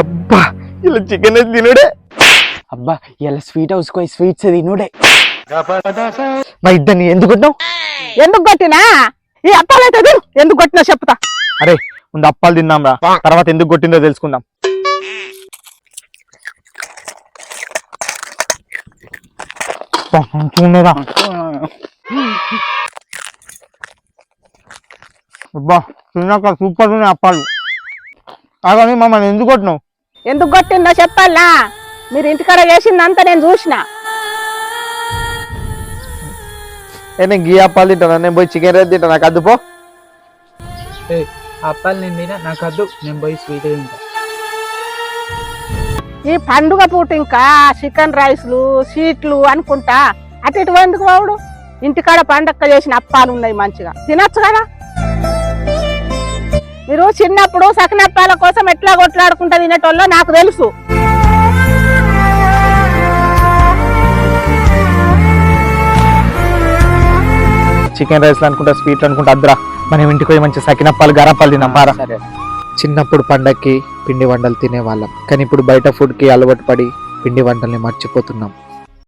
అబ్బా ఇలా చికెన్ తినుడే. అబ్బా ఇలా స్వీట్ హౌస్ పోయి స్వీట్స్ తినుడే. మా ఇద్దరిని ఎందుకు కొట్టినావు? ఎందుకు కొట్టినా ఈ అప్పాలైతే ఎందుకు కొట్టినా చెప్తా. అరే ముందు అప్పాలు తిందాం రా, తర్వాత ఎందుకు కొట్టిందో తెలుసుకుందాం. అబ్బా తిన్నాక సూపర్ ఉన్నాయి అప్పాలు. కానీ మమ్మల్ని ఎందుకు కొట్టినావు? ఎందుకు కొట్టిందో చెప్పాలా? మీరు ఇంటికాడ చేసిందంతా నేను చూసిన. నేను గీ అప్పాలు తింటాను, నేను పోయి చికెన్ రైస్ తింటాను. నాకు అద్దుపో. అప్పాలు నేను తినా, నాకు వద్దు, నేను పోయి స్వీట్ తింటా. ఈ పండుగ పూట ఇంకా చికెన్ రైస్లు స్వీట్లు అనుకుంటా అటు ఇటు ఎందుకు వాడు? ఇంటికాడ పండగ చేసిన అప్పాలు ఉన్నాయి, మంచిగా తినొచ్చు కదా. మీరు చిన్నప్పుడు సకినప్పాల కోసం ఎట్లా కొట్లాడుకుంటా తినేటోళ్ళో నాకు తెలుసు. చికెన్ రైస్ అనుకుంటా, స్వీట్లు అనుకుంటా అద్దరా. మనం ఇంటికి పోయి మంచి సకినప్పాలు గరప్పాలు తిన్నాం మారా. చిన్నప్పుడు పండక్కి పిండి వంటలు తినేవాళ్ళం, కానీ ఇప్పుడు బయట ఫుడ్కి అలవాటు పడి పిండి వంటల్ని మర్చిపోతున్నాం.